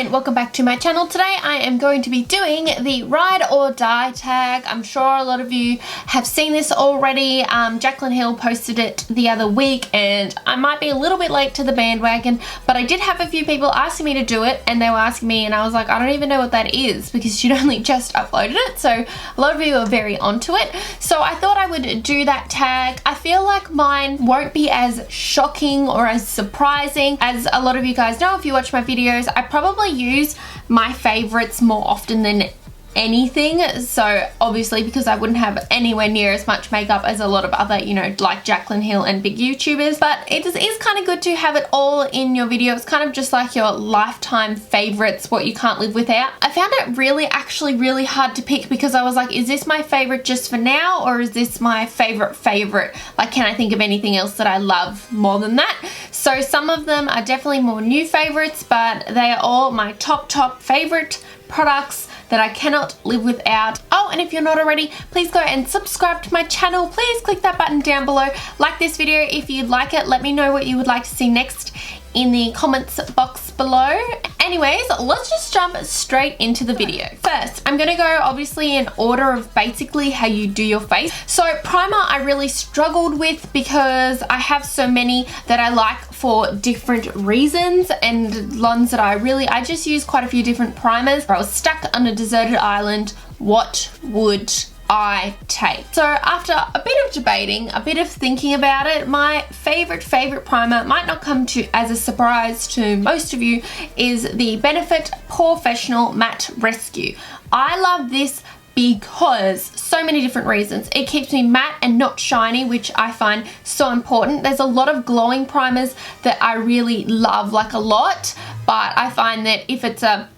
and welcome back to my channel. Today I am going to be doing the ride or die tag. I'm sure a lot of you have seen this already. Jaclyn Hill posted it the other week and I might be a little bit late to the bandwagon, but I did have a few people asking me to do it and they were asking me and I was like, I don't even know what that is because she'd only just uploaded it, so a lot of you are very onto it. So I thought I would do that tag. I feel like mine won't be as shocking or as surprising. As a lot of you guys know, if you watch my videos, I probably use my favorites more often than anything, so obviously because I wouldn't have anywhere near as much makeup as a lot of other, you know, like Jaclyn Hill and big YouTubers, but it is kind of good to have it all in your video. It's kind of just like your lifetime favorites, what you can't live without. I found it actually really hard to pick because I was like, is this my favorite just for now or is this my favorite? Like, can I think of anything else that I love more than that? So some of them are definitely more new favorites, but they are all my top favorite products that I cannot live without. Oh, and if you're not already, please go and subscribe to my channel. Please click that button down below. Like this video if you like it. Let me know what you would like to see next in the comments box below. Anyways, let's just jump straight into the video. First, I'm gonna go obviously in order of basically how you do your face. So primer I really struggled with because I have so many that I like for different reasons and ones that I just use quite a few different primers. I was stuck on a deserted island. What would I take? So after a bit of debating, a bit of thinking about it, my favorite primer might not come as a surprise to most of you, is the Benefit Porefessional Matte Rescue. I love this because so many different reasons. It keeps me matte and not shiny, which I find so important. There's a lot of glowing primers that I really love, like a lot, but I find that if it's a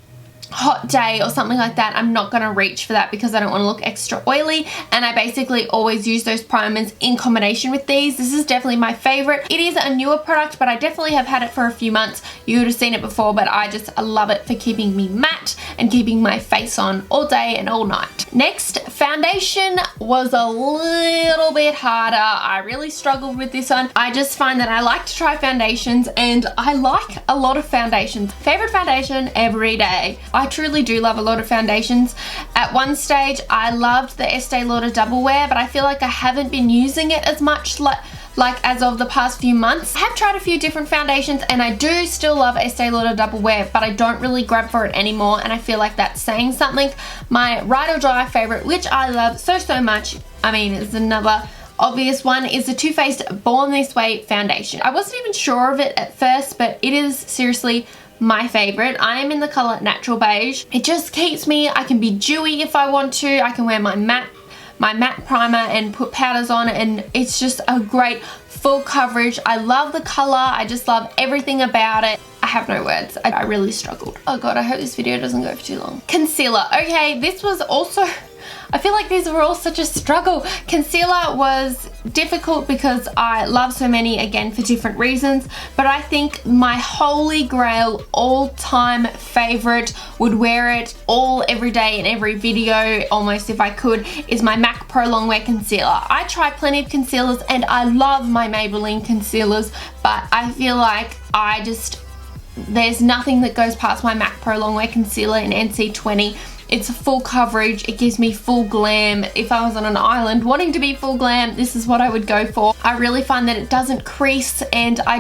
hot day or something like that, I'm not going to reach for that because I don't want to look extra oily, and I basically always use those primers in combination with these. This is definitely my favorite. It is a newer product, but I definitely have had it for a few months. You would have seen it before, but I love it for keeping me matte and keeping my face on all day and all night. Next, foundation was a little bit harder. I really struggled with this one. I just find that I like to try foundations and I like a lot of foundations. Favorite foundation every day. I truly do love a lot of foundations. At one stage, I loved the Estee Lauder Double Wear, but I feel like I haven't been using it as much like as of the past few months. I have tried a few different foundations and I do still love Estee Lauder Double Wear, but I don't really grab for it anymore, and I feel like that's saying something. My ride or die favorite, which I love so much, I mean, it's another obvious one, is the Too Faced Born This Way foundation. I wasn't even sure of it at first, but it is seriously my favorite. I am in the color Natural Beige. It just keeps me, I can be dewy if I want to. I can wear my matte primer and put powders on, and it's just a great full coverage. I love the color. I just love everything about it. I have no words. I really struggled. Oh god, I hope this video doesn't go for too long. Concealer. Okay, this was also, I feel like these were all such a struggle. Concealer was difficult because I love so many, again, for different reasons, but I think my holy grail all-time favorite, would wear it all every day in every video almost if I could, is my MAC Pro Longwear Concealer. I try plenty of concealers and I love my Maybelline concealers, but I feel like there's nothing that goes past my MAC Pro Longwear Concealer in NC20. It's full coverage. It gives me full glam. If I was on an island wanting to be full glam, this is what I would go for. I really find that it doesn't crease and I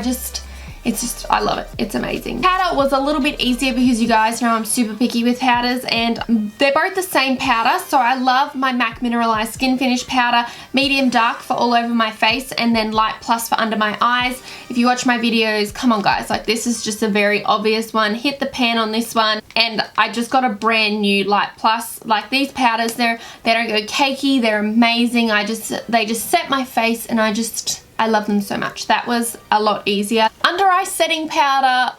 love it. It's amazing. Powder was a little bit easier because you guys know I'm super picky with powders and they're both the same powder. So I love my MAC Mineralise Skinfinish powder, medium dark for all over my face and then light plus for under my eyes. If you watch my videos, come on guys, like this is just a very obvious one. Hit the pan on this one, and I just got a brand new light plus. Like these powders, they don't go cakey, they're amazing. They just set my face and I love them so much. That was a lot easier. Under eye setting powder,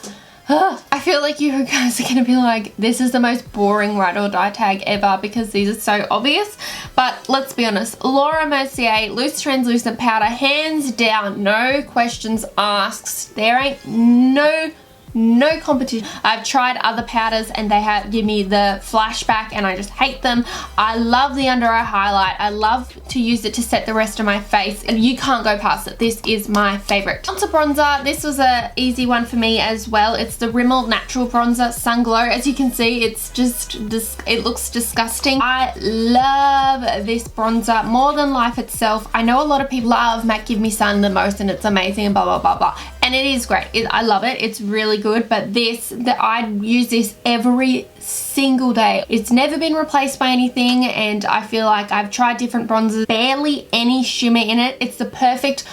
I feel like you guys are gonna be like, this is the most boring ride or die tag ever because these are so obvious. But let's be honest, Laura Mercier Loose Translucent Powder, hands down, no questions asked. There ain't no no competition. I've tried other powders and they give me the flashback and I just hate them. I love the under eye highlight. I love to use it to set the rest of my face and you can't go past it. This is my favorite. Onto bronzer. This was an easy one for me as well. It's the Rimmel Natural Bronzer Sun Glow. As you can see, it's just, it looks disgusting. I love this bronzer more than life itself. I know a lot of people love MAC Give Me Sun the most and it's amazing and blah blah blah blah, and it is great. I love it. It's really good, but I use this every single day. It's never been replaced by anything, and I feel like I've tried different bronzers, barely any shimmer in it. It's the perfect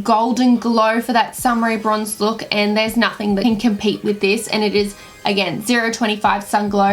golden glow for that summery bronze look, and there's nothing that can compete with this, and it is, again, 025 Sun Glow.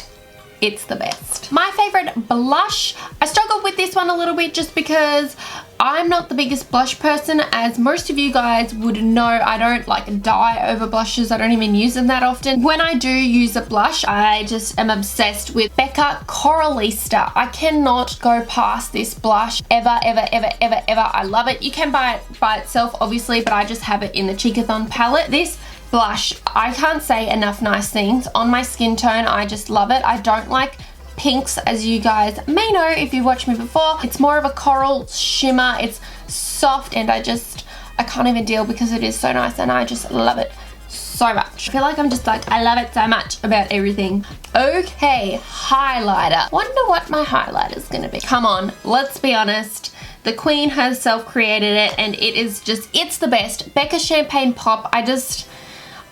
It's the best. My favorite blush, I struggled with this one a little bit just because I'm not the biggest blush person. As most of you guys would know, I don't like die over blushes. I don't even use them that often. When I do use a blush, I just am obsessed with Becca Coralista. I cannot go past this blush ever, ever, ever, ever, ever. I love it. You can buy it by itself, obviously, but I just have it in the Cheekathon palette. This blush, I can't say enough nice things on my skin tone. I just love it. I don't like pinks, as you guys may know if you've watched me before. It's more of a coral shimmer. It's soft and I can't even deal because it is so nice and I just love it so much. I feel like I'm just like, I love it so much about everything. Okay, highlighter. Wonder what my highlighter is gonna be. Come on, let's be honest. The queen herself created it and it is just, it's the best. Becca Champagne Pop.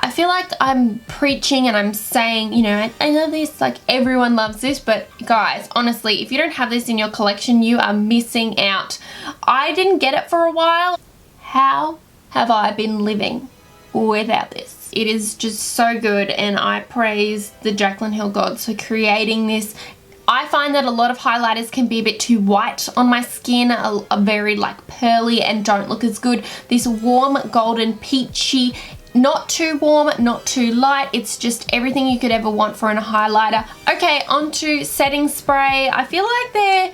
I feel like I'm preaching and I'm saying, you know, I love this, like everyone loves this, but guys, honestly, if you don't have this in your collection, you are missing out. I didn't get it for a while. How have I been living without this? It is just so good and I praise the Jaclyn Hill gods for creating this. I find that a lot of highlighters can be a bit too white on my skin, are very like pearly and don't look as good. This warm golden peachy, not too warm, not too light. It's just everything you could ever want for a highlighter. Okay, onto setting spray. I feel like there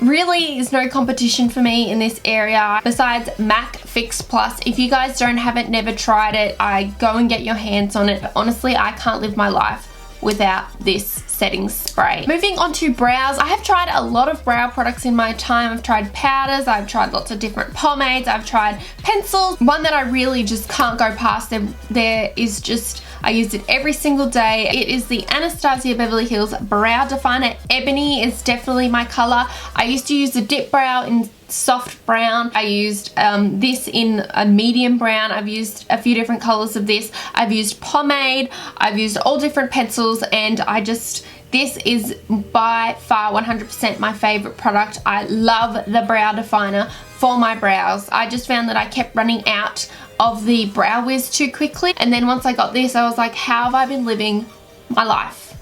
really is no competition for me in this area besides MAC Fix Plus. If you guys don't have it, never tried it, go and get your hands on it. But honestly, I can't live my life without this setting spray. Moving on to brows. I have tried a lot of brow products in my time. I've tried powders, I've tried lots of different pomades, I've tried pencils. One that I really just can't go past there is just, I use it every single day. It is the Anastasia Beverly Hills Brow Definer. Ebony is definitely my color. I used to use the dip brow in soft brown. I used this in a medium brown. I've used a few different colors of this. I've used pomade. I've used all different pencils and this is by far 100% my favorite product. I love the brow definer for my brows. I just found that I kept running out of the Brow Wiz too quickly, and then once I got this I was like, how have I been living my life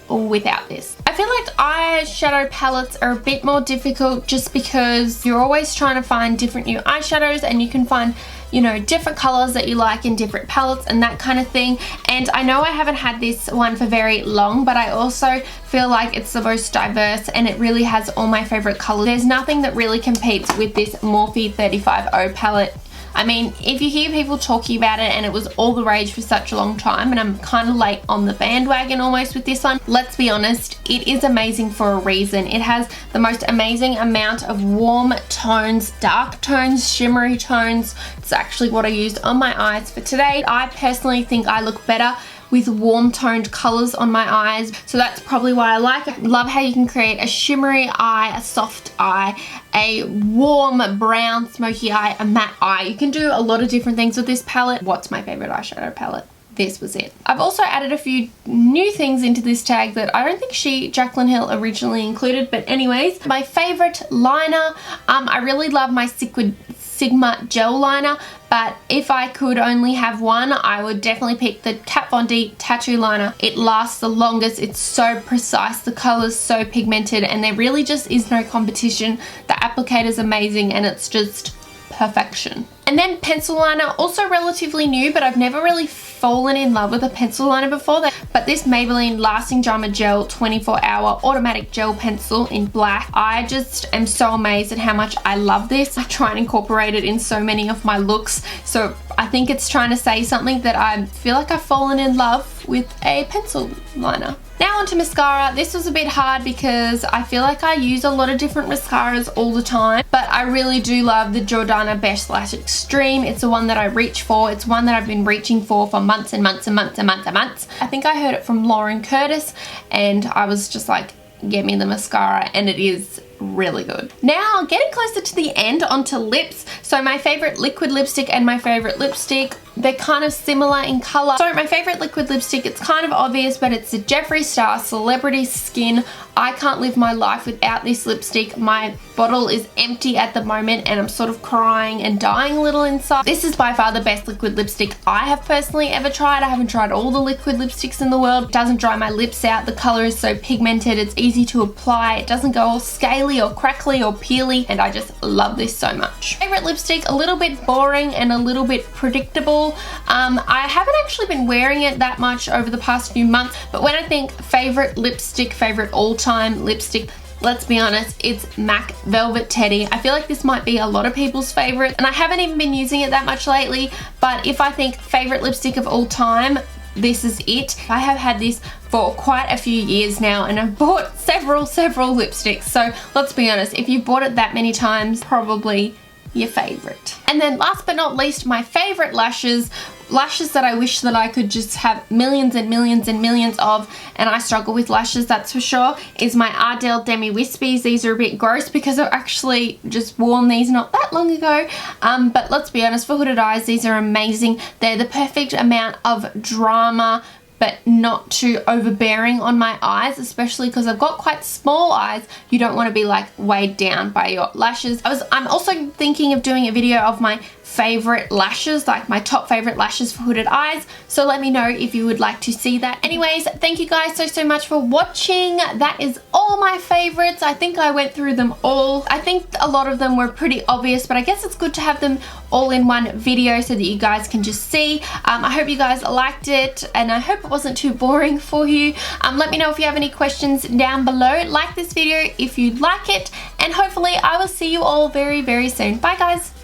without this? I feel like eyeshadow palettes are a bit more difficult just because you're always trying to find different new eyeshadows and you can find, you know, different colors that you like in different palettes and that kind of thing. And I know I haven't had this one for very long, but I also feel like it's the most diverse and it really has all my favorite colors. There's nothing that really competes with this Morphe 35O palette. I mean, if you hear people talking about it and it was all the rage for such a long time and I'm kind of late on the bandwagon almost with this one, let's be honest, it is amazing for a reason. It has the most amazing amount of warm tones, dark tones, shimmery tones. It's actually what I used on my eyes for today. I personally think I look better with warm toned colors on my eyes, so that's probably why I like it. Love how you can create a shimmery eye, a soft eye, a warm brown smoky eye, a matte eye. You can do a lot of different things with this palette. What's my favorite eyeshadow palette? This was it. I've also added a few new things into this tag that I don't think Jaclyn Hill originally included, but anyways, my favorite liner, I really love my Sigma gel liner, but if I could only have one, I would definitely pick the Kat Von D tattoo liner. It lasts the longest, it's so precise, the color's so pigmented, and there really just is no competition. The applicator's amazing and it's just perfection. And then pencil liner, also relatively new, but I've never really fallen in love with a pencil liner before. But this Maybelline Lasting Drama Gel 24-hour automatic gel pencil in black. I just am so amazed at how much I love this. I try and incorporate it in so many of my looks. So I think it's trying to say something that I feel like I've fallen in love with a pencil liner. Now onto mascara. This was a bit hard because I feel like I use a lot of different mascaras all the time, but I really do love the Jordana Beige Lash Extreme. It's the one that I reach for. It's one that I've been reaching for months and months and months and months and months. I think I heard it from Lauren Curtis and I was just like, get me the mascara, and it is really good. Now getting closer to the end, onto lips. So my favorite liquid lipstick and my favorite lipstick, they're kind of similar in color. So my favorite liquid lipstick, it's kind of obvious, but it's the Jeffree Star Celebrity Skin. I can't live my life without this lipstick. My bottle is empty at the moment and I'm sort of crying and dying a little inside. This is by far the best liquid lipstick I have personally ever tried. I haven't tried all the liquid lipsticks in the world. It doesn't dry my lips out. The color is so pigmented. It's easy to apply. It doesn't go all scaly or crackly or peely, and I just love this so much. Favorite lipstick, a little bit boring and a little bit predictable. I haven't actually been wearing it that much over the past few months, but when I think favorite lipstick, favorite all-time lipstick, let's be honest, it's MAC Velvet Teddy. I feel like this might be a lot of people's favorite, and I haven't even been using it that much lately, but if I think favorite lipstick of all time, this is it. I have had this for quite a few years now and I've bought several lipsticks, so let's be honest, if you've bought it that many times, probably your favorite. And then last but not least, my favorite lashes that I wish that I could just have millions and millions and millions of, and I struggle with lashes, that's for sure, is my Ardell Demi Wispies. These are a bit gross because I've actually just worn these not that long ago, but let's be honest, for hooded eyes, these are amazing. They're the perfect amount of drama, but not too overbearing on my eyes, especially because I've got quite small eyes. You don't want to be like weighed down by your lashes. I'm also thinking of doing a video of my favorite lashes, like my top favorite lashes for hooded eyes, so let me know if you would like to see that. Anyways, thank you guys so much for watching. That is all my favorites. I think I went through them all. I think a lot of them were pretty obvious, but I guess it's good to have them all in one video so that you guys can just see. I hope you guys liked it and I hope it wasn't too boring for you. Let me know if you have any questions down below. Like this video if you like it, and hopefully I will see you all very soon. Bye guys.